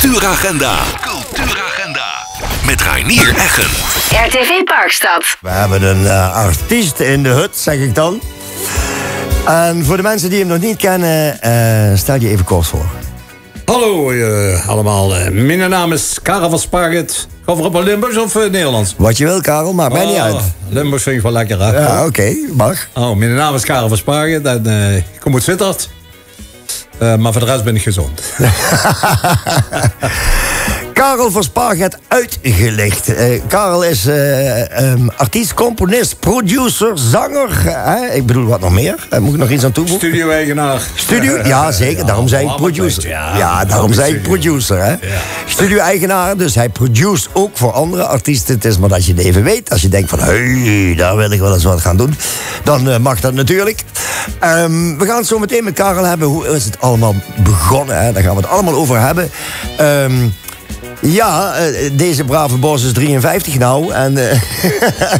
Cultuuragenda. Met Reinier Eggen. RTV Parkstad. We hebben een artiest in de hut, zeg ik dan. En voor de mensen die hem nog niet kennen, stel je even kort voor. Hallo allemaal, mijn naam is Karel van Sparget. Ga op Limburgs of Nederlands? Wat je wil, Karel, maakt mij niet uit. Limburgs vind ik wel lekker, hè? Ja, oké, mag. Mijn naam is Karel van Sparget en ik kom uit Sittard. Maar voor de rest ben ik gezond. Karel van Sparget uitgelicht. Karel is artiest, componist, producer, zanger. Ik bedoel, wat nog meer? Moet ik nog iets aan toevoegen? Studio-eigenaar. Studio? Ja, zeker. Daarom zei ik producer. Ja, daarom zei ik producer. Hè? Ja. Studio-eigenaar, dus hij produceert ook voor andere artiesten. Het is maar dat je het even weet. Als je denkt van, hey, daar wil ik wel eens wat gaan doen. Dan mag dat natuurlijk. We gaan het zo meteen met Karel hebben. Hoe is het allemaal begonnen? Hè? Daar gaan we het allemaal over hebben. Ja, deze brave bos is 53 nou. En,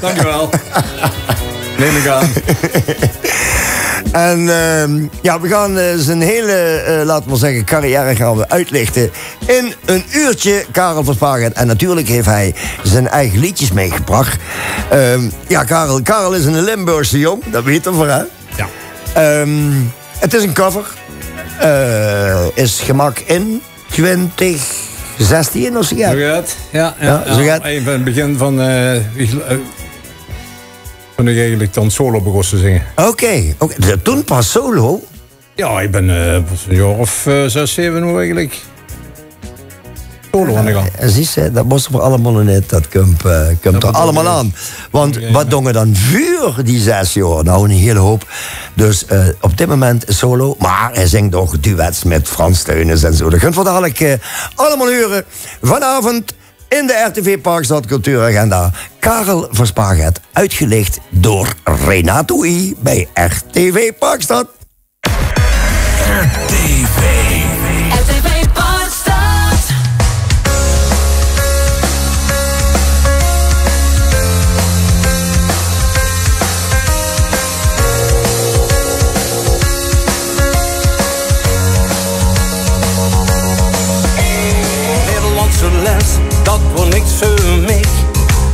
Dankjewel. Neem ik aan. En ja, we gaan zijn hele, laten we zeggen, carrière gaan we uitlichten in een uurtje, Karel van Sparget. En natuurlijk heeft hij zijn eigen liedjes meegebracht. Ja, Karel is een Limburgse jong, dat weten we voor, hè? Ja. Het is een cover. Is gemaakt in 2016 of zo. Zo gaat. Ja. Even in het begin van... toen ik eigenlijk dan solo begon te zingen. Oké. Toen pas solo? Ja, ik ben een jaar of 6, 7 hoe eigenlijk. Solo aan de gang. Zie je, dat moesten we allemaal net. Dat komt er allemaal aan. Want wat dongen dan vuur die 6 jaar? Nou, een hele hoop. Dus op dit moment solo. Maar hij zingt ook duets met Frans Teunis en zo. Dat kunt we dadelijk allemaal horen. Vanavond in de RTV Parkstad Cultuuragenda. Karel van Sparget, uitgelicht door Renato I. bij RTV Parkstad. RTV Parkstad. Dat wordt niks voor mij.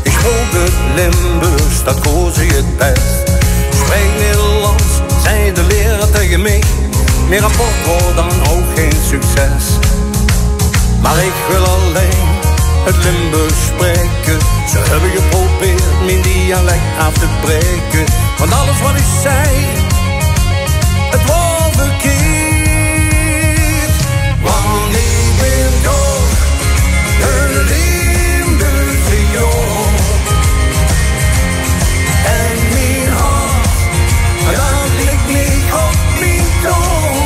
Ik spreek het Limburgs, dat koos ik het best. Spreek Nederlands, zei de leraar tegen mij. Mijn rapport wordt dan ook geen succes. Maar ik wil alleen het Limburgs spreken. Ze hebben geprobeerd mijn dialect af te breken. Want alles wat ik zei, het was verkeerd. Want ik ben toch een Limburgse jong. En mijn hart, dat ligt niet op mijn tong.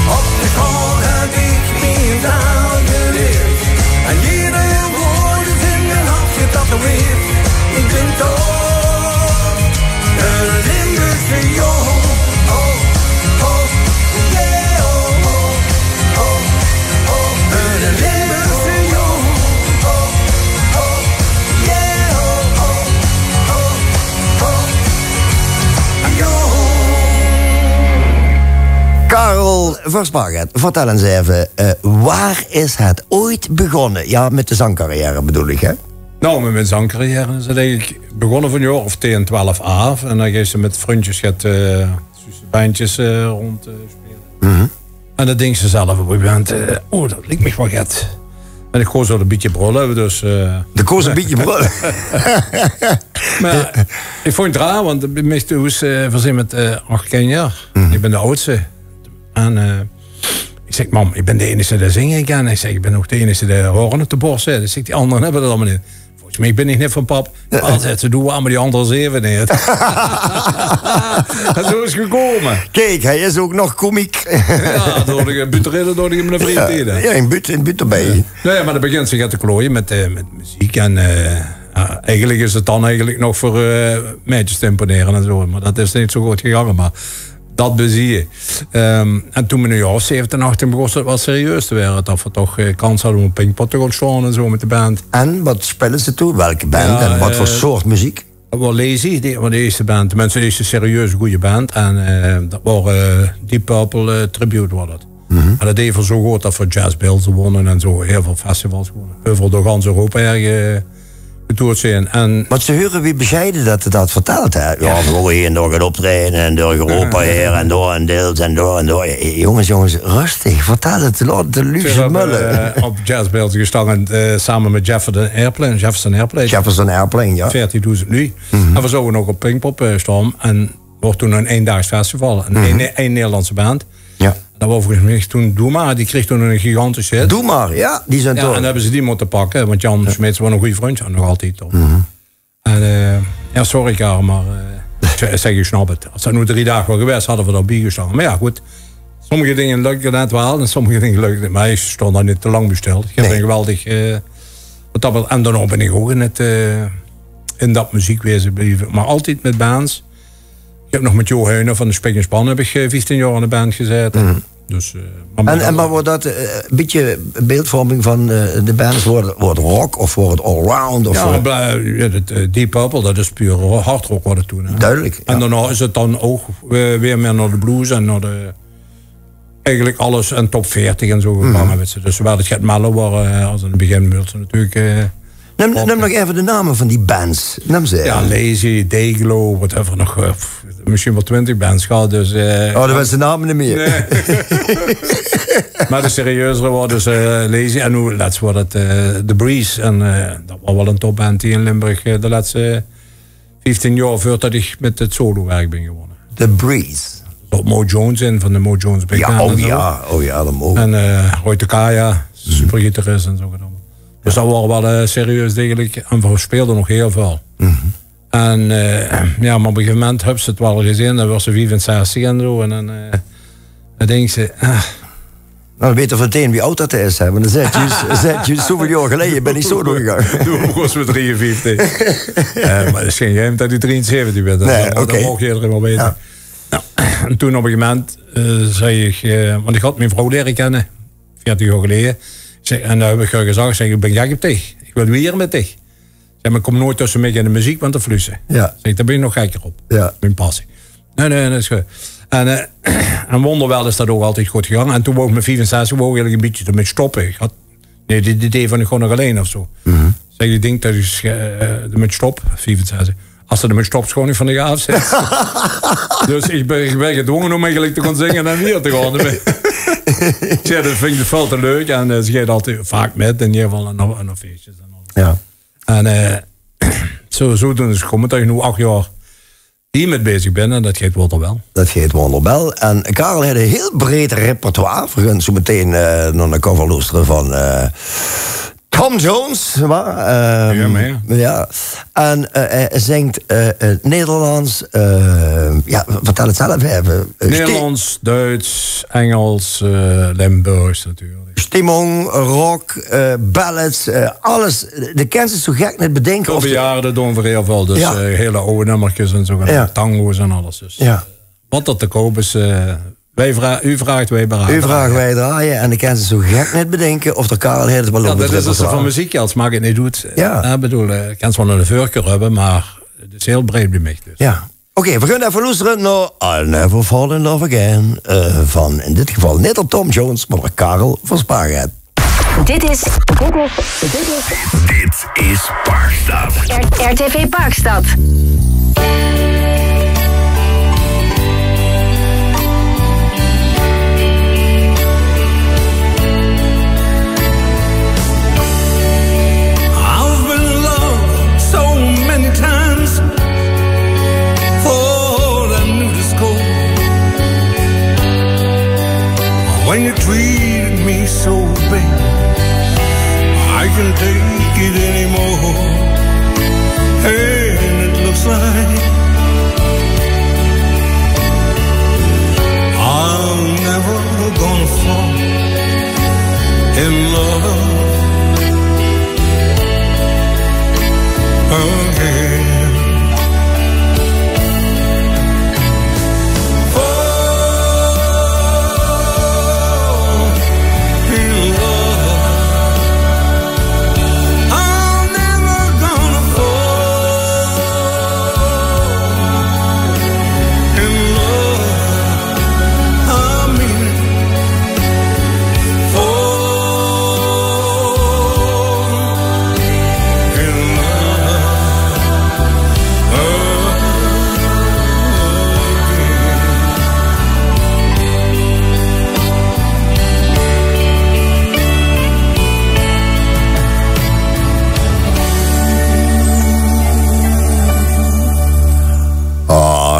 Op de school heb ik mijn taal geleerd. En ieder woord is in mijn hart getatoeëerd. Ik ben toch een Limburgse jong. Karel van Sparget, vertel eens even, waar is het ooit begonnen? Ja, met de zangcarrière bedoel ik, hè? Nou, met mijn zangcarrière is het eigenlijk begonnen van een jaar of 10, 12 af. En dan ging ze met vriendjes bandjes rond spelen. En dat ding ze zelf op een moment, dat lijkt me wel get. En ik koos al een beetje brullen, dus... De koos een beetje brullen? Maar ik vond het raar, want de meeste hoes verzin met 8 jaar. Ik ben de oudste. En ik zeg, mam, ik ben de enige die zingen kan. Ik zeg, ik ben ook de enige die horen op de borst zit. Dus ik, die anderen hebben dat allemaal niet. Volgens mij ben ik net van pap. Altijd, ze doen allemaal die anderen 7 neer. En zo is het gekomen. Kijk, hij is ook nog komiek. Ja, door de buterellen, door de vriend. Ja, in buurt erbij. Nee, maar dan begint zich te klooien met muziek. En eigenlijk is het dan eigenlijk nog voor meisjes te imponeren en zo. Maar dat is niet zo goed gegaan. Maar dat bezie je. En toen we een jaar of 17, 18 begon het wat serieus te werden. Dat we toch kans hadden om een Pinkpot te gaan staan en zo met de band. En wat spelen ze toe? Welke band en wat voor soort muziek? Wel Lazy, die was de eerste band. Tenminste, de eerste serieuze goede band. En dat was Deep Purple Tribute was dat. En dat deed voor zo goed dat voor Jazz Bells wonnen en zo. Heel veel festivals gewonnen. Heel veel door gans Europa getoerd zijn. En maar ze horen wie bescheiden dat vertelt. Hè? Ja, we heen door gaan optreden en door Europa heen en door en deels en door en door. Jongens, rustig. Vertel het de luxe mullen. Op Jazz Bells gestaan samen met Jefferson Airplane, ja. 14.000 nu. En we zouden nog op Pinkpop staan. En wordt toen een eendaags festival. Een Nederlandse band. Ja. Dat was overigens toen Doe Maar. Die kreeg toen een gigantische hit. Doe Maar, ja. Die zijn ja, en dan hebben ze die moeten pakken. Want Jan Smeets was een goede vriendje. Nog altijd. En ja, sorry Karel, maar zeg je snap het. Als dat nu 3 dagen was geweest, hadden we daarbij gestaan. Maar ja, goed. Sommige dingen lukken net wel. En sommige dingen lukken niet. Maar ik stond daar niet te lang besteld. Ik heb een geweldig... en daarna ben ik ook in dat muziekwezen blijven. Maar altijd met bands. Ik heb nog met Jo Heuner van de Spek en Span heb ik 15 jaar in de band gezeten. Dus, maar wordt dat een beetje beeldvorming van de bands? Wordt rock of wordt het allround? Deep Purple, dat is puur hardrock wat het toen. Hè. Duidelijk. En daarna is het dan ook weer meer naar de blues en naar de... Eigenlijk alles en top 40 en zo gegaan. Dus waar het gaat mellow waren, als in het begin wil ze natuurlijk... Neem nog even de namen van die bands. Neem ze. Ja, Lazy, Dayglow, whatever nog. Misschien wel 20 bands gehad. Dus, dat was de namen niet meer. Nee. Maar de serieuzere worden dus Lazy. En nu laatst wordt het The Breeze. En dat was wel een topband die in Limburg de laatste 15 jaar voordat ik met het solo-werk ben gewonnen. The Breeze. Op Mo Jones in, van de Mo Jones Big Band. Ja, dat Mo. En Roy Takaya, supergitarist en zo gedaan. Dus dat waren wel serieus degelijk. En we speelden nog heel veel. En ja, maar op een gegeven moment hebben ze het wel gezien. Dan was ze 65 en zo. En dan denk ze... Nou, we weten meteen wie oud dat is. Hè? Want dan zet je zoveel jaar geleden ben ik zo doorgegaan. Toen was we 53. Maar het is geen geheim dat hij 73 bent. Nee, dat mocht iedereen wel weten. Ja. Nou, en toen op een gegeven moment zei ik... want ik had mijn vrouw leren kennen. 40 jaar geleden. En dan heb ik gezegd, ik ben gek op dich. Ik wil weer met dich. Zeg, maar ik kom nooit tussen mij en de muziek, want te flussen. Ja. Zeg, daar ben je nog gekker op. Ja. Mijn passie. Nee, dat is goed. En wonderwel is dat ook altijd goed gegaan. En toen wou ik met 65 eigenlijk een beetje ermee stoppen. Ik had het idee van ik gewoon nog alleen of zo. Zeg, ik denk dat ik ermee stop, 65. Als ze ermee stopt, gewoon niet van de gaaf zit. Dus ik ben gedwongen om eigenlijk te gaan zingen en weer te gaan. Ik zei, dat vind ik veel te leuk. En ze gaat altijd vaak met, in ieder geval, en feestjes. Ja. En zo doen ze gekomen dat ik nu 8 jaar hier met bezig ben. En dat gaat wonderwel. Dat gaat wonderwel. En Karel had een heel breed repertoire. We gaan zo meteen naar de cover luisteren van... Tom Jones, ja. En hij zingt Nederlands. Ja, vertel het zelf even. Nederlands, Duits, Engels, Limburgs natuurlijk. Stimmung, rock, ballads, alles. De kent is zo gek net bedenken. Over jaren doen we heel veel. Dus hele oude nummertjes en zo. Tango's en alles. Dus, wat dat te koop is... U vraagt, wij draaien. U vraagt, wij draaien. En de kent is zo gek net bedenken of de Karel heeft het wel op. Dat is als ze van muziek als maak het niet doet. Ik bedoel, ik kan wel een voorkeur hebben, maar het is heel breed bij mij. Dus. Ja. Oké, we gaan even luisteren naar I'll Never Fall in Love Again. Van in dit geval niet op Tom Jones, maar Karel van Spaargeit. Dit is Parkstad. RTV Parkstad. When you treated me so bad, I can't take it anymore. And it looks like I'm never gonna fall in love again.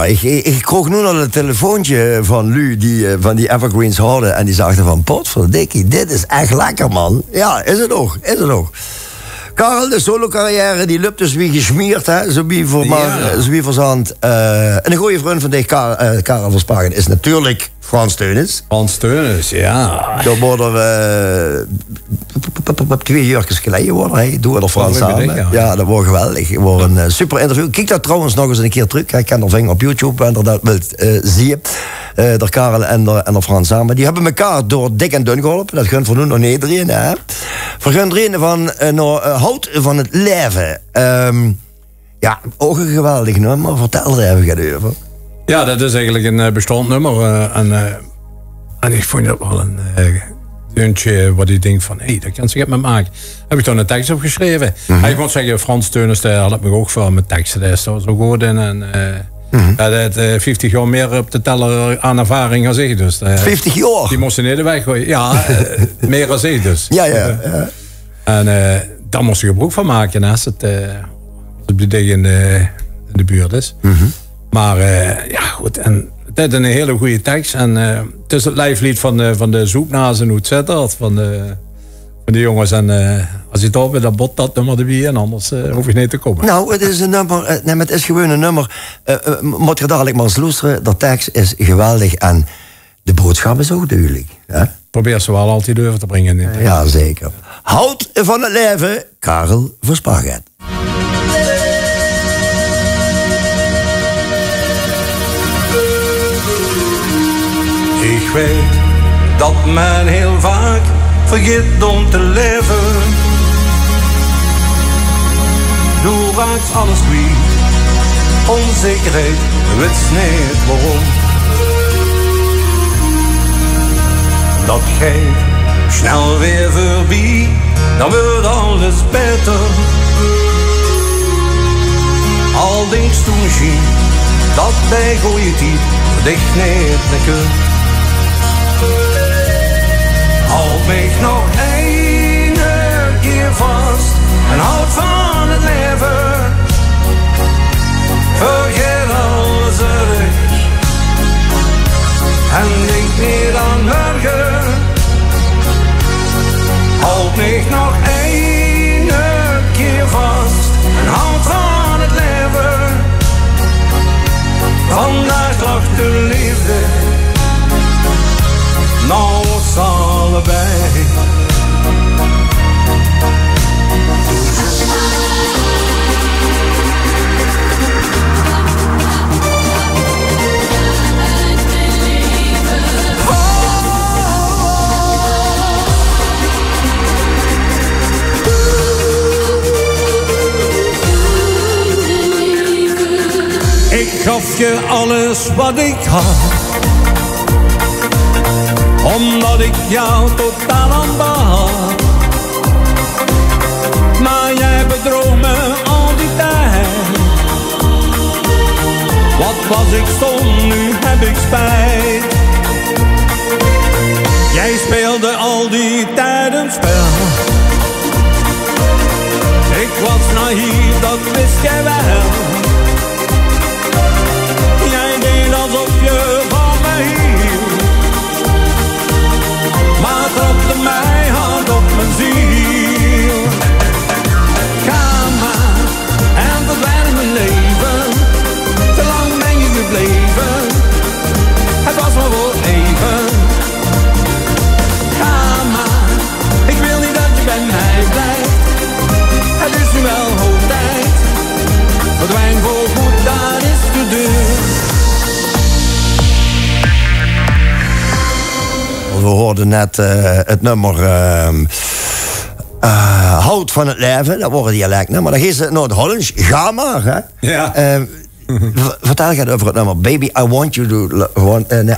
Ja, ik kroeg nu al een telefoontje van Lu, die van die Evergreens hoorde. En die zag van, potverdikkie, dit is echt lekker, man. Ja, is het ook. Karel, de solo-carrière, die loopt dus wie gesmierd, hè. Zo wie verzand. En een goede vriend van dich, Karel Verspagen, is natuurlijk Frans Teunis. Frans Teunis, ja. Dat worden we 2 jurkjes geleden worden. Doe het er Frans samen. Ja, dat wordt geweldig. Wordt een super interview. Kijk dat trouwens nog eens een keer terug. Ik ken er ving op YouTube en dat wilt zien. De Karel en de Frans samen. Die hebben elkaar door dik en dun geholpen. Dat gunt voor nu nog niet iedereen. Hè? Voor iedereen van hout van het leven. Ja, ook een geweldig nummer. Vertel er even over. Ja, dat is eigenlijk een bestand nummer. En ik vond dat wel een deuntje wat ik denk van, hé, dat kan zich met maken. Heb ik dan een tekst opgeschreven. Mm-hmm. Ik moet zeggen, Frans Teunis, daar had ik me ook veel met teksten. Dat is zo goed in. En dat 50 jaar meer op de teller aan ervaring als ik. Dus, 50 jaar? Die moesten niet de weg gooien. Ja, meer als ik dus. Ja. En daar moest je gebruik van maken als het in de buurt is. Mm-hmm. Maar ja, goed. En het is een hele goede tekst. En het is het lijflied van de zoeknazen, hoe het zit dat. Van de jongens. En als je het op bent, dan bot dat nummer erbij. En anders hoef je niet te komen. Nou, het is een nummer. Nee, het is gewoon een nummer. Moet je dadelijk maar eens luisteren. De tekst is geweldig. En de boodschap is ook duidelijk. Hè? Probeer ze wel altijd over te brengen. Ja, zeker. Hout van het leven, Karel Verspagen. Ik weet dat men heel vaak vergeet om te leven. Doe raakt alles kwijt, onzekerheid, weet niet waarom. Dat gaat snel weer voorbij, dan wordt alles beter. Al denkst toen misschien dat bij goeie tijd dicht niet lekker. Houd mij nog één keer vast en houd van het leven. Vergeet alles terug en denk niet aan morgen. Houd mij nog één keer vast en houd van het leven. Vandaag lag de liefde. Nou is allebei. Ik gaf je alles wat ik had, omdat ik jou totaal aanbad. Maar jij bedroog me al die tijd. Wat was ik stom, nu heb ik spijt. Jij speelde al die tijd een spel. Ik was naïef, dat wist jij wel. Jij deed alsof je van me hield, maar trapte mij hard op mijn ziel. Ga maar en verdwijn in mijn leven. Te lang ben je gebleven, het was maar voor even. Ga maar, ik wil niet dat je bij mij blijft. Het is nu wel hoog tijd, verdwijn voor goed, daar is de deur. We hoorden net het nummer Hout van het leven. Dat wordt dialect, maar dan geeft ze naar het Hollands. Ga maar, hè? Ja. Vertel je over het nummer Baby, I want you to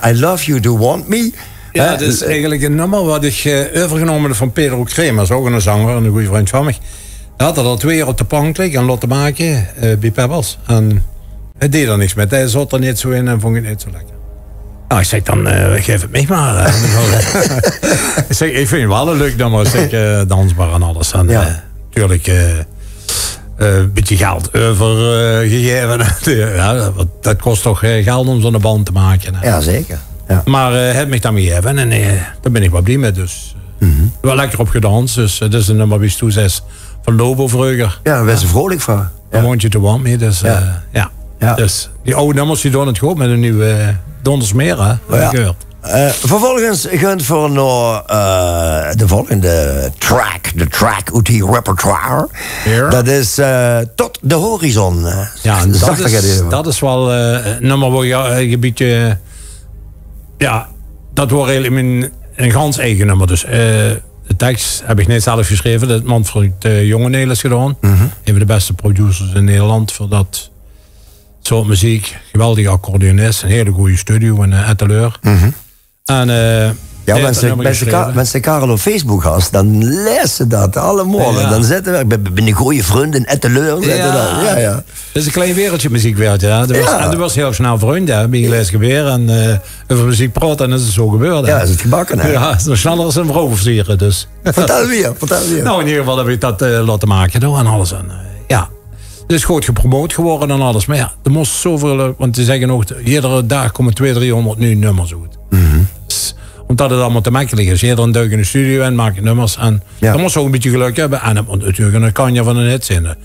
I love you to want me. Ja, dat is eigenlijk een nummer wat ik overgenomen heb van Pedro Kremers, ook een zanger en een goede vriend van mij. Hij had er 2 jaar op de plank liggen en laten maken bij Pebbers. En hij deed er niks met. Hij zat er niet zo in en vond het niet zo lekker. Nou, ik zeg dan, geef het mij maar. Ik zeg, ik vind het wel een leuk nummer. Ik zeg, dansbaar en alles. En natuurlijk, een beetje geld overgegeven. Ja, dat kost toch geld om zo'n band te maken. Hè. Ja, zeker. Ja. Maar het mij dan weer hebben en daar ben ik wel blij mee. Dus wel lekker op gedanst. Dus dat is een nummer wie toe 6 van Lobo vroeger. Ja, daar ben je vrolijk van. Daar woont je te warm mee. Dus, ja. Dus die oude nummers die doen het goed met een nieuwe Dondersmeer. Hè? Ja. Vervolgens gaan we naar de volgende track. De track uit die repertoire. Yeah. Dat is Tot de Horizon. Ja, dat is wel een nummer waar je een beetje... Ja, dat wordt eigenlijk een gans eigen nummer. Dus de tekst heb ik niet zelf geschreven. Dat Manfred Jongeneel is gedaan. Een van de beste producers in Nederland voor dat soort muziek. Geweldige accordeonist. Een hele goede studio in Etteleur. En ja, mensen Karel op Facebook had, dan lezen dat allemaal. Ja. Dan zitten we bij een goede vriend in Etteleur. Ja. Het is een klein wereldje muziekwereld. Ja. En er was heel snel vrienden. Ben je gelezen weer en over muziek praten en is het zo gebeurd. Ja, is het gebakken. Hè? Ja, zo sneller als een vrouw versieren. Dus. Vertel weer. Nou, in ieder geval heb ik dat laten maken door en alles. En, ja. Het is goed gepromoot geworden en alles. Maar ja, er moest zoveel... Want ze zeggen ook, iedere dag komen 200-300 nieuwe nummers uit. Dus, omdat het allemaal te makkelijk is. Iedereen duikt in de studio en maakt nummers. En dan moest ook een beetje geluk hebben. En het moet natuurlijk een kanje van een hit zijn.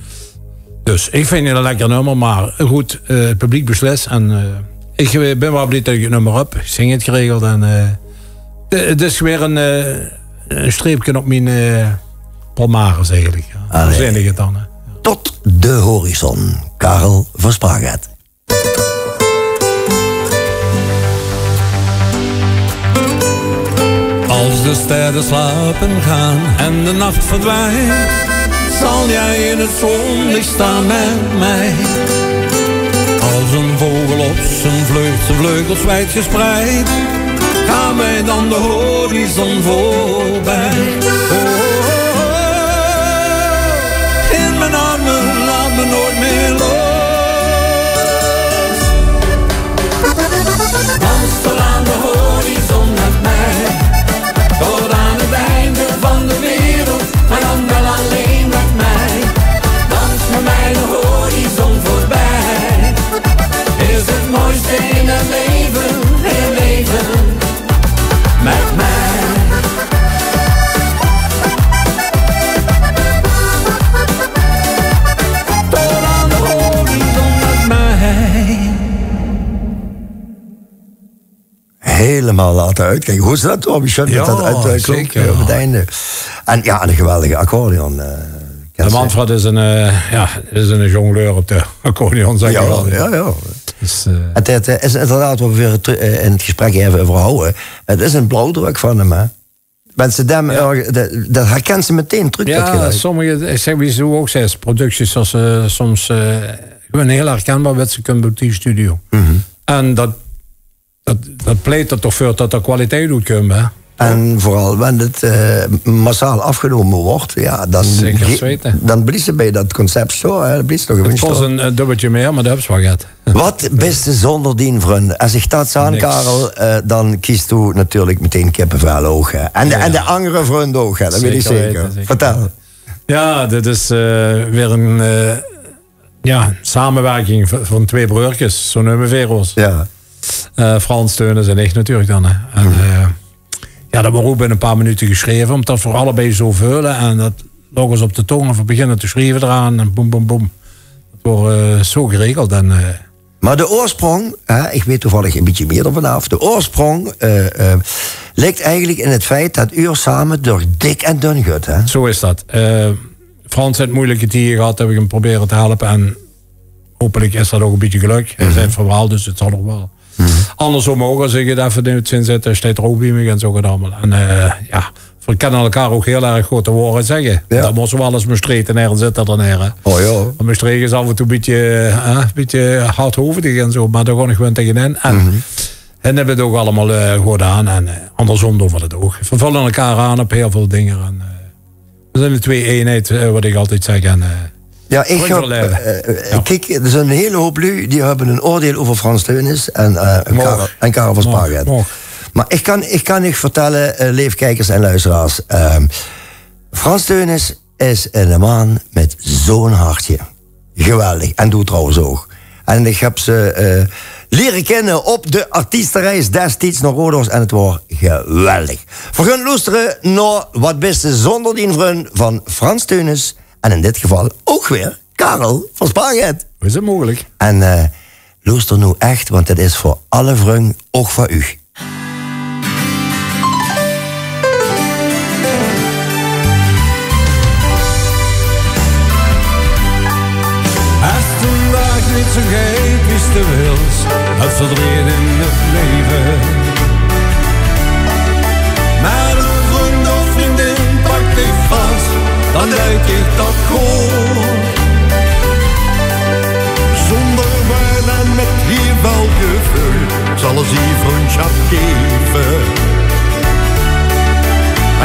Dus ik vind het een lekker nummer. Maar goed, het publiek beslist. En ik ben wel blij dat ik het nummer heb. Ik zing het geregeld. En het is weer een streepje op mijn palmares eigenlijk. Ja. Hoe zin ik het dan? Tot de Horizon. Karel van Spraget. Als de sterren slapen gaan en de nacht verdwijnt, zal jij in het zonlicht staan met mij. Als een vogel op zijn vlucht, zijn vleugels wijd gespreid, gaan wij dan de horizon voorbij. In mijn armen, laat me nooit meer los. Dans tot aan de horizon met mij, tot aan het einde van de wereld, maar dan wel alleen met mij. Dans met mij de horizon voorbij, is het mooiste in het leven met mij. Tot aan de horizon met mij. Helemaal laten uitkijken. Hoe is dat, Tom? Je dat uitkloppen op het einde. En ja, een geweldige accordeon. De Manfred is een jongleur op de accordeon, zeg je wel. Ja. Dus, het is inderdaad wat we weer in het gesprek even over houden. Het is een blauwdruk van hem, hè. Mensen dat herkennen ze meteen terug. Ja, sommige, ik zeg wie ze ook zei, producties zoals soms gewoon heel herkenbaar wat ze kunnen op die studio. En dat pleit er toch voor dat er kwaliteit uit komt, hè. En vooral wanneer het massaal afgenomen wordt, ja, dan bliezen bij dat concept zo. Hè, het kost een dubbeltje meer, maar dat heb je wel gehad. Wat beste zonder die vriend? Als ik dat aan, Karel, dan kiest u natuurlijk meteen kippenvel oog. En de andere vriend ook, hè, dat weet ik zeker. Vertel. Ja, dit is weer een samenwerking van twee broertjes, zo'n nummer Veros. Ja. Frans Teunis en ik natuurlijk dan. Hè. En, ja, dat wordt ook binnen een paar minuten geschreven, omdat dat voor allebei zo vullen. En dat nog eens op de tong, of we beginnen te schrijven eraan. En boem, boem, boem. Dat wordt zo geregeld. En, maar de oorsprong, ik weet toevallig een beetje meer ervan af. De oorsprong ligt eigenlijk in het feit dat u samen door dik en dun gaat. Hè? Zo is dat. Frans heeft moeilijke tijden gehad, heb ik hem proberen te helpen. En hopelijk is dat ook een beetje geluk. Hij zijn verhaal, dus het zal nog wel. Andersom ook, als ik het even in het zin zet, staat er ook bij me en zo gaat allemaal. En we kennen elkaar ook heel erg goed te horen zeggen. Ja. Dat moest wel eens Maastricht en ergens zitten er neer. Oh ja. Maastricht is af en toe een beetje hardhoofdig en zo, maar daar gewoon gewoon tegenin. En hebben het ook allemaal goed aan. En andersom doen we het ook. We vullen elkaar aan op heel veel dingen. En, we zijn de twee eenheid, wat ik altijd zeg. En, ja, kijk, er zijn een hele hoop lui die hebben een oordeel over Frans Teunis en Karel van Spraget. Maar ik kan niet vertellen, leefkijkers en luisteraars. Frans Teunis is een man met zo'n hartje. Geweldig. En doet trouwens ook. En ik heb ze leren kennen op de artiestenreis destijds naar Rodos. En het was geweldig. We gaan luisteren naar Wat beste zonder die vriend van Frans Teunis. En in dit geval ook weer Karel van Spaargeit. Is het mogelijk? En luister nu echt, want het is voor alle vrienden, ook voor u. Niet zo geit wist de wils, het verdriet in het leven. Maar een vriend of vriendin pakt ik vast, dan weet ik dat goed. Zonder wijn en met hier wel gevoel, zal ze vriendschap geven.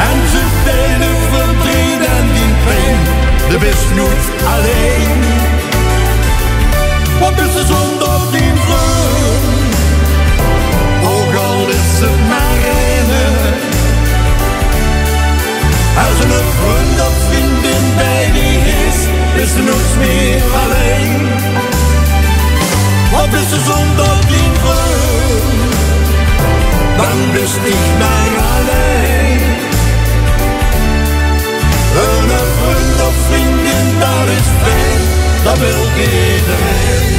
En ze delen verdriet en die pijn, de best nooit alleen. Wat is de zonder die vriend? Ook al is het maar één. Als een vriend of vriendin bij die is er niets meer alleen. Wat is de zonder die vriend? Dan wist ik mij alleen. Een vriend of vriendin, dat is fijn, dat wil iedereen.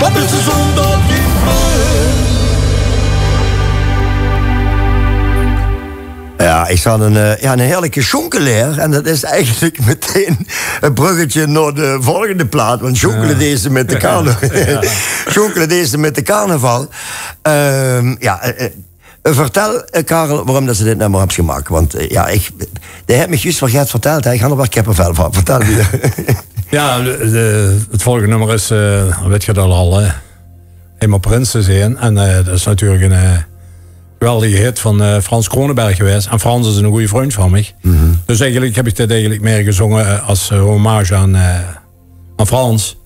Wat is de zonder die vriend? Ja, ik zat een heerlijke chonkeleer. En dat is eigenlijk meteen een bruggetje naar de volgende plaat. Want chonkelen deze met de carnaval. Chonkelen deze met de carnaval. Vertel, Karel, waarom dat ze dit nummer hebben gemaakt. Want ik heb me juist vergeten verteld. Ik ga er wel kippenvel van. Vertel me. Ja, het volgende nummer is, weet je dat al, Eenmaal Prins te zijn. En dat is natuurlijk een geweldige hit van Frans Kronenberg geweest. En Frans is een goede vriend van mij. Mm-hmm. Dus eigenlijk heb ik dit eigenlijk meer gezongen als hommage aan Frans.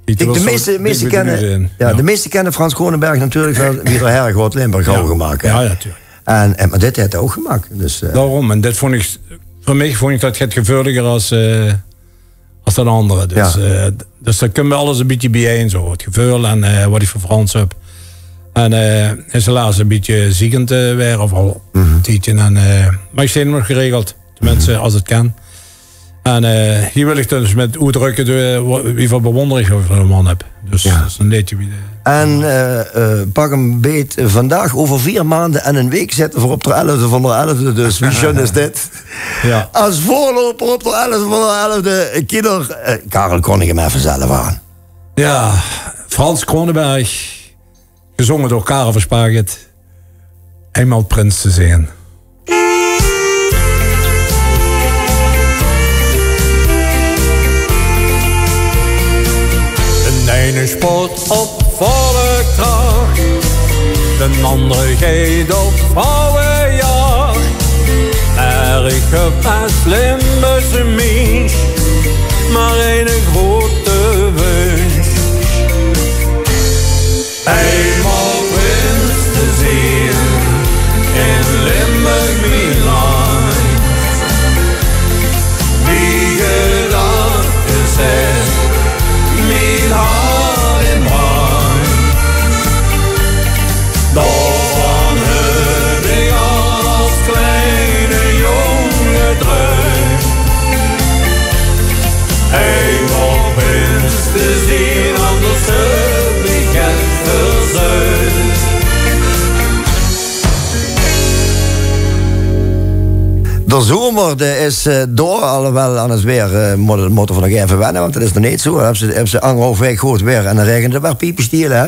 De meeste kennen Frans Kronenberg natuurlijk wel wie er heel groot Limburg gemaakt. Ja, natuurlijk. Maar dit heeft hij ook gemaakt. Dus, daarom, en dit voor mij vond ik dat het gevoeliger als dat andere. Dus, dus daar kunnen we alles een beetje bijeen, zo. Het gevoel en wat ik voor Frans heb. En is helaas een beetje ziekend weer, of al een tijdje. Maar ik zie hem nog geregeld, tenminste als het kan. En hier wil ik dus met uitdrukken wie voor bewondering ik over de man heb. Dus dat is een beetje wie. En pak een beet vandaag over 4 maanden en een week zetten voor op de 11e van de 11e. Dus wie schön is dit? Ja. Als voorloper op de 11e van de 11e. Kinder. Karel, kon ik hem even zelf aan? Ja, Frans Kronenberg. Gezongen door Karel van Spaargeit. Eenmaal Prins te zijn. De ene sport op volle kracht, de andere geeft op vrouwenjacht. Er ik heb een Limburgse mens, maar een grote wens. Eenmaal prins te zien in Limburg mijn land. Wie gedacht is het, mijn hart in brand. Daarvan heb ik als kleine jongen droom. Eenmaal prins te zien, anders heb ik het verzuimd. De zomer is door, alhoewel aan het weer moeten we nog even wennen, want dat is nog niet zo. Hebben ze 1,5 week goed weer en dan regent het weer piepenstielen.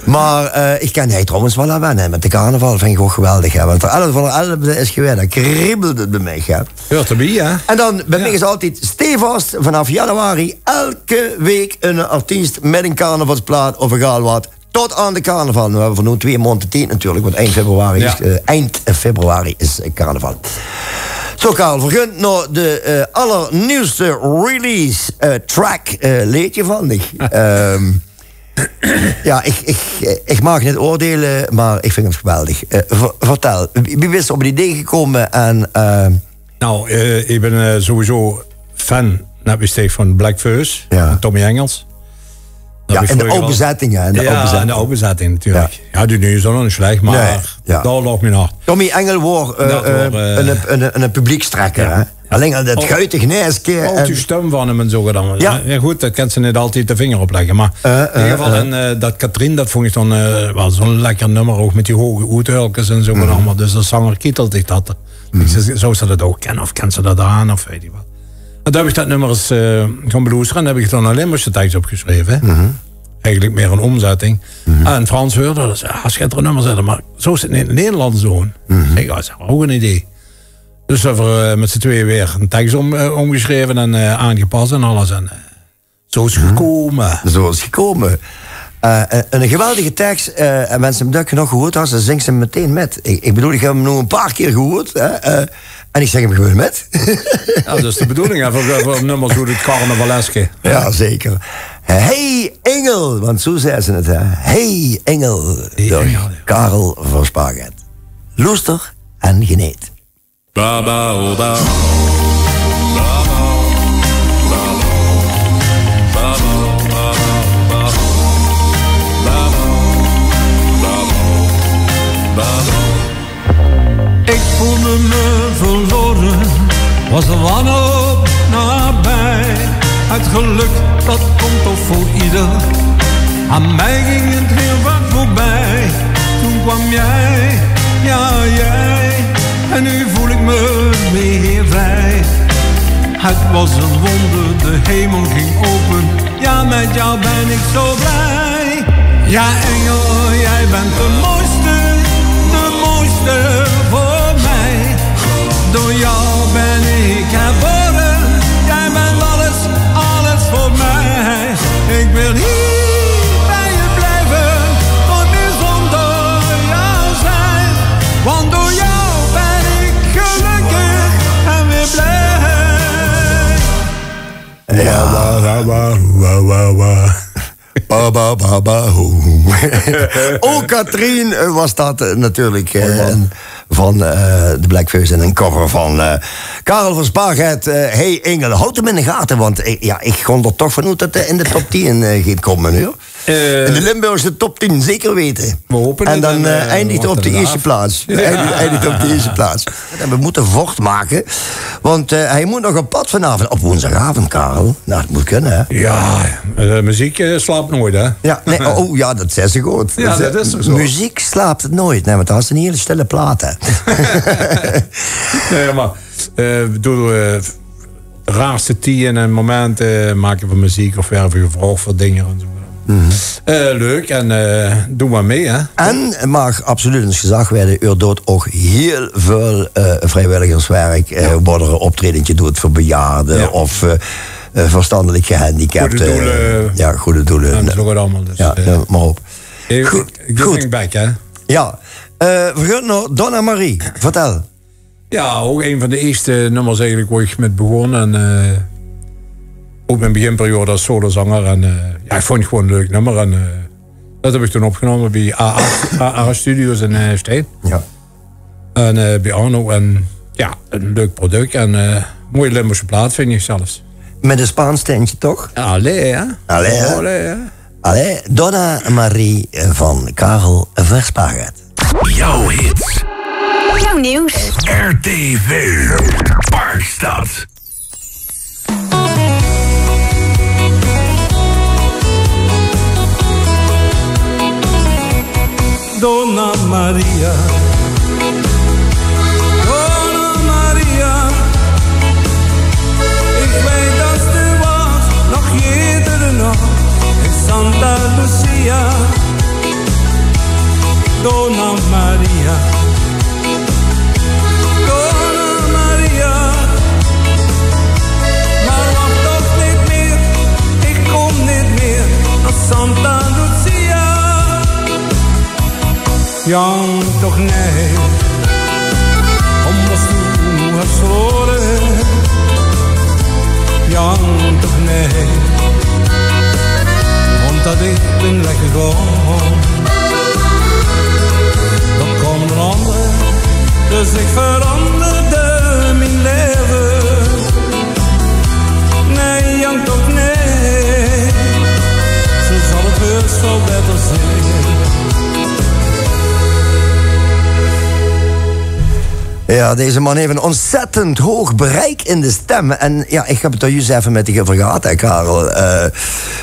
Maar ik kan hij trouwens wel aan wennen. Met de carnaval vind ik ook geweldig. Hè? Want de 11 van de 11e is geweest, dan kriebelt het bij mij. Hè? Hoort erbij, hè? En dan ben ik altijd stevast vanaf januari elke week een artiest met een carnavalsplaat of egal wat. Tot aan de carnaval. Nu hebben we nu 2 maanden tijd natuurlijk, want eind februari is carnaval. Zo, Karel, vergunt naar de allernieuwste release track leedje van dich. Ja, ik mag niet oordelen, maar ik vind het geweldig. Vertel, wie is op het idee gekomen en... Nou, ik ben sowieso fan, net wist van Black Fuss, Tommy Engels. Ja, in de oude bezetting, ja. In de oude bezetting natuurlijk. Ja, die nu is nog niet slecht, maar daar loopt me naar. Tommy Engel wordt een publiekstrekker, hè? Alleen al dat guitig neeske. Ook die stem van hem en zo dan. Ja, goed, dat kan ze niet altijd de vinger opleggen. Maar in ieder geval, en dat Katrien, dat vond ik dan wel zo'n lekker nummer, ook met die hoge oethulkens en zo. Maar dus de zanger kietelt ik dat. Ik zei, zou ze dat ook kennen of kent ze dat aan of weet je wat. En toen heb ik dat nummer eens gaan beluisteren en heb ik dan een Limburgse tekst opgeschreven. Eigenlijk meer een omzetting. En Frans hoorde dat, schitterend nummer zetten, maar zo is het in het Nederlands zo. Ik had ook een idee. Dus we hebben met z'n tweeën weer een tekst omgeschreven en aangepast en alles. En zo is het gekomen. Zo is het gekomen. Een geweldige tekst. En mensen hem dat nog gehoord hadden, dan zingt ze hem meteen met. Ik bedoel, ik heb hem nog een paar keer gehoord. En ik zeg hem gewoon met. Ja, dat is de bedoeling, hè, voor nummers hoe het carnavaleske. Ja, zeker. Hey Engel, want zo zei ze het. Hè. Hey Engel, door Karel Verspaget. Loester en geneet. Ba ba o ba. Ik voelde me verloren, was er wanhoop nabij. Het geluk, dat komt toch voor ieder. Aan mij ging het heel vaak voorbij. Toen kwam jij, ja jij. En nu voel ik me weer vrij. Het was een wonder, de hemel ging open. Ja, met jou ben ik zo blij. Ja, engel, jij bent de mooiste voor mij. Door jou ben ik herboren. Jij bent alles voor mij. Ik wil hier bij je blijven, nooit meer zonder jou zijn. Want door jou ben ik gelukkig en weer blij. Oh, Katrien was dat natuurlijk van de Black Fuss en een cover van Karel Verspaget. Hey Engel, houd hem in de gaten, want ik kon er toch vanuit dat hij in de top 10 gaat komen. Hoor. In de Limburgse top 10, zeker weten. En dan eindigt op de eerste plaats. Eindigt op de eerste plaats. En we moeten vocht maken, want hij moet nog op pad vanavond. Op woensdagavond, Karel. Nou, dat moet kunnen, hè? Ja, muziek slaapt nooit, hè? Ja, nee, ja, dat zei ze goed. Ja, dat is zo. Muziek slaapt nooit. Nee, want dat is een hele stille plaat, hè? Nee, maar door de raarste tijden en momenten maken we muziek of werven we gevraagd voor dingen en zo. Leuk en doe maar mee, hè? En mag absoluut eens gezegd werden, u doet ook heel veel vrijwilligerswerk. Worden er een optredentje doet voor bejaarden of verstandelijk gehandicapten. Goede doelen. Ja, goede doelen. En zo gaat allemaal. Dus, maar op. Giving back, hè? Ja. We gaan naar Donna Marie. Vertel. Ja, ook een van de eerste nummers eigenlijk waar ik met begon. En ook mijn beginperiode als solozanger. En ik vond het gewoon een leuk nummer. En dat heb ik toen opgenomen bij AA Studios in Steen. Ja. En bij Arno. En ja, een leuk product. En mooie Limburgse plaat, vind ik zelfs. Met een Spaans tintje, toch? Allee, hè? Allee, Donna Marie van Karel Verspaget. Jouw hits. Jouw nieuws. RTV Parkstad. Donna Maria, Donna Maria, ik weet dat ze was nog iedere nacht in Santa Lucia. Donna Maria, Donna Maria, maar wacht toch niet meer, ik kom niet meer naar Santa Lucia. Jan, toch nee, omdat du hast verloren. Jan, toch nee, want dat ik ben weggegaan. Dan kwam een ander, dus ik veranderde mijn leven. Nee, Jan, toch nee, zo zal het heus wel beter zijn. Ja, deze man heeft een ontzettend hoog bereik in de stem. En ja, ik heb het er juist even met je vergaat, hè, Karel.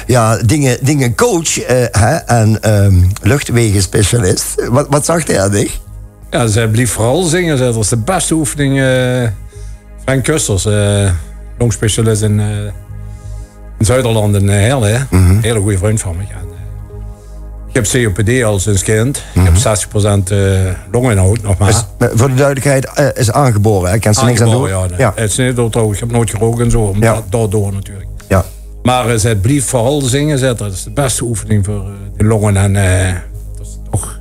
Ja, dingen coach en luchtwegenspecialist. Wat zag hij aan dich? Ja, zij bleef vooral zingen. Dat was de beste oefening. Frank Kusters, longspecialist in Zuiderland in Heerlen. Een hele goede vriend van me. Ik heb COPD al sinds kind. Ik heb 60% longinhoud nog maar. Voor de duidelijkheid, is aangeboren, hè? Kan ze niks aan doen? Ja, nee. Het is niet dood. Ik heb nooit gerookt en zo. Daardoor natuurlijk. Ja. Maar zij bleef vooral zingen. Dat is de beste oefening voor de longen. En dat is toch...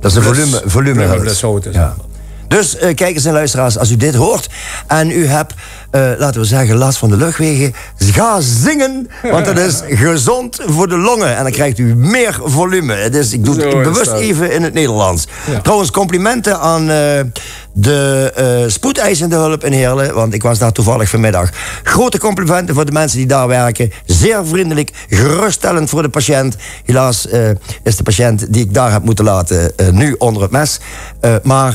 Dat is een volume. Ja. Dus kijkers en luisteraars, als u dit hoort en u hebt, laten we zeggen, last van de luchtwegen, ga zingen, want dat is gezond voor de longen en dan krijgt u meer volume. Dus ik doe het bewust even in het Nederlands. Ja. Trouwens, complimenten aan de spoedeisende hulp in Heerlen, want ik was daar toevallig vanmiddag. Grote complimenten voor de mensen die daar werken. Zeer vriendelijk, geruststellend voor de patiënt. Helaas is de patiënt die ik daar heb moeten laten nu onder het mes. Maar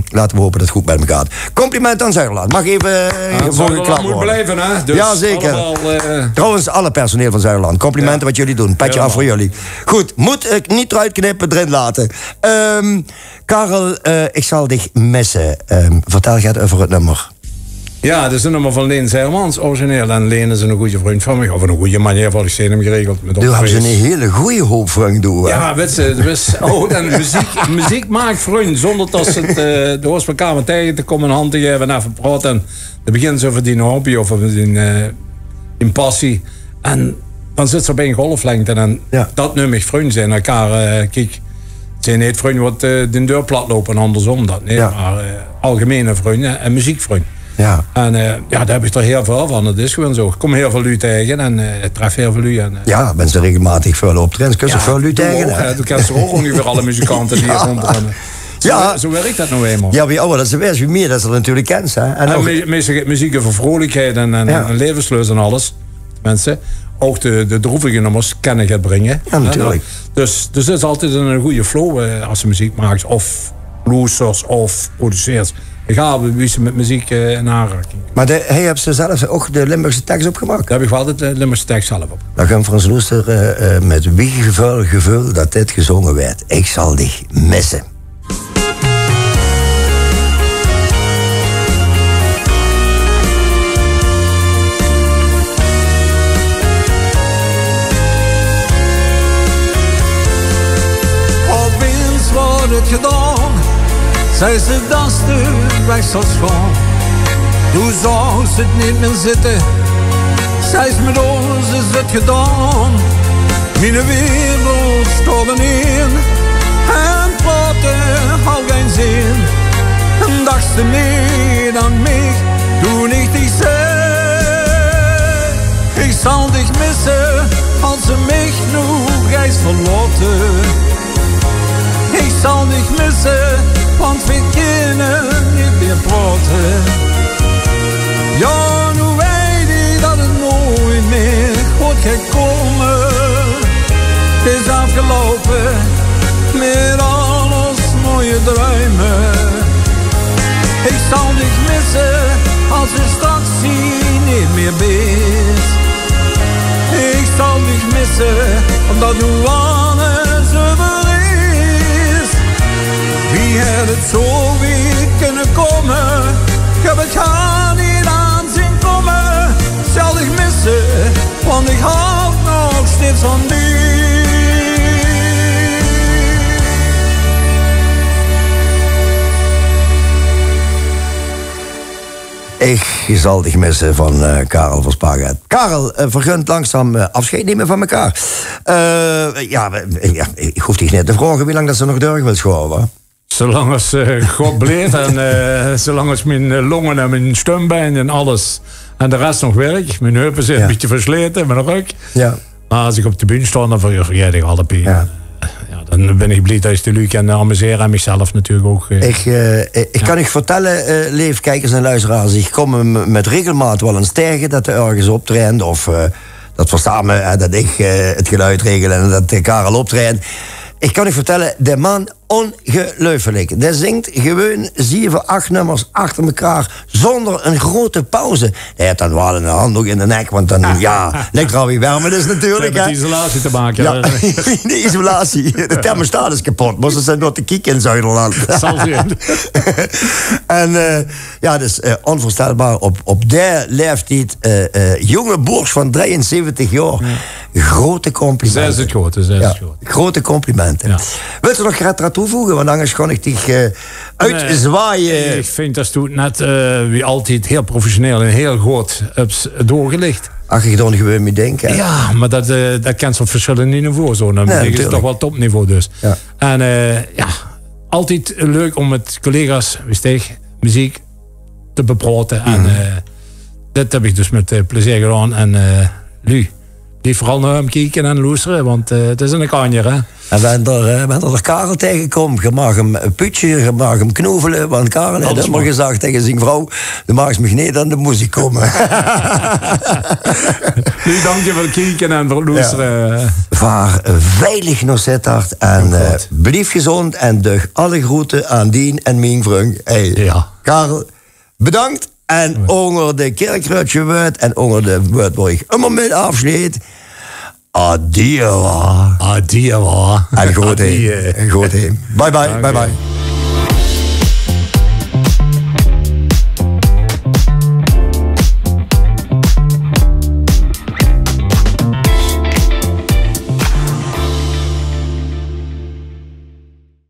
laten we hopen dat het goed met me gaat. Compliment aan Zuiderland. Mag even voorgeklapt worden. Moet blijven, hè? Dus ja, zeker. Allemaal, trouwens, alle personeel van Zuiderland. Complimenten wat jullie doen. Petje af voor jullie. Goed, moet ik niet eruit knippen, erin laten. Karel, ik zal dich missen. Vertel het over het nummer. Ja, dat is een nummer van Leen Zeilmans, origineel. En Leen is een goede vriend van mij. Of een goede manier, wat ik zei hem geregeld. Nu hebben ze een hele goede hoop vriend doen. Ja, weet je, dan muziek maakt vriend. Zonder dat ze de hospelkamer tegen te komen, een hand te geven en even praten. En dan beginnen ze over die hobby of over die passie. En dan zit ze op één golflengte. En dat nummer vriend zijn elkaar. Kijk, het zijn niet vrienden wat de deur plat lopen en andersom dat. Nee, maar algemene vrienden en muziekvriend. Ja. En daar heb ik er heel veel van. Dat is gewoon zo. Ik kom heel veel lui tegen en ik tref heel veel lui. Ja, ben ze regelmatig veel optreden. Kun je veel lui tegen? Toen ken ze ook ongeveer alle muzikanten die hier rondrennen. Zo werkt dat nou eenmaal. Ja, wie ouder dat ze wees, wie meer dat ze natuurlijk kent. En muziek voor vrolijkheid en levenslust en alles. Mensen. Ook de droevige nummers kennen gaat brengen. Ja, natuurlijk. Dus het is altijd een goede flow als ze muziek maakt. Of bluesers of produceert. Ik ga wie ze met muziek in aanraking. Maar hij heeft ze zelf ook de Limburgse tekst opgemaakt? Daar heb ik wel altijd de Limburgse tekst zelf op. Dan gaan we ons luisteren met wie gevoel dat dit gezongen werd. Ik zal dich missen. Opeens wordt het gedaan. Zij ze dat stuk weg zo schoon. Toen zou ze het niet meer zitten. Zij is met ons is het gedaan. Mijn wereld stond in. En praten had geen zin. En dacht ze meer aan mij. Toen ik die zei. Ik zal dich missen. Als ze mij nog eens verlaten. Ik zal dich missen. Want we kunnen niet meer praten. Ja, nu weet ik dat het nooit meer goed gaat komen. Het is afgelopen met al ons mooie druimen. Ik zal dich missen als je straks hier niet meer bent. Ik zal dich missen omdat nu alles over is. Wie had het zo weer kunnen komen? Ik heb het gaan niet aan zien komen. Zal ik missen, want ik hou nog steeds van die. Ik zal dich missen van Karel van Spaargeit. Karel, vergunt langzaam afscheid nemen van elkaar. Ik hoef dich net te vragen wie lang dat ze nog door wil schoven. Zolang als God bleef en zolang als mijn longen en mijn stembeen en alles en de rest nog werkt. Mijn heupen zijn een beetje versleten, mijn rug. Ja. Maar als ik op de bühne sta, dan vergeet ik alle pijn. Ja. Dan ben ik blij dat je de Luc kan amuseren en mezelf natuurlijk ook. Ik kan u vertellen, lieve kijkers en luisteraars, ik kom met regelmaat wel eens tegen dat er ergens optreedt of dat we samen dat ik het geluid regel en dat Karel optreedt. Ik kan u vertellen, de man ongelooflijk. Die zingt gewoon 7, 8 nummers achter elkaar zonder een grote pauze. Hij heeft dan wel een handdoek in de nek, want dan, lijkt er alweer warm is natuurlijk. Met isolatie te maken. Ja, de isolatie. De thermostaat is kapot. Moesten ze door te kieken in Zuiderland. Zal zien. En dus onvoorstelbaar. Op die leeftijd, jonge boers van 73 jaar. Ja. Grote complimenten. Zij is het grote. Grote complimenten. Ja. Wilt u nog wat toevoegen? Want anders kan ik dich uitzwaaien. Ik vind dat het net wie altijd heel professioneel en heel goed doorgelicht. Ach, ik dan gewoon mee denken. Ja, maar dat kan op verschillende niveaus. Dan is het toch wel topniveau dus. Ja. En altijd leuk om met collega's, muziek te bepraten. En dat heb ik dus met plezier gedaan. En Lu, die vooral naar hem kijken en luisteren, want het is een kanjer, hè. En ben er Karel tegenkomt, je mag hem putje, je mag hem knoevelen, want Karel heeft helemaal gezegd tegen zijn vrouw, je mag me niet aan de muziek komen. Nu dank je voor het kijken en voor het luisteren. Ja. Vaar veilig naar Sittard en blijf gezond en doe alle groeten aan Dien en mijn vriend. Hey, Karel, bedankt. En onder de kerkruitje woord en onder de woord waar ik een moment afsleet. Adieu. Adieu. En goed heen. Bye bye.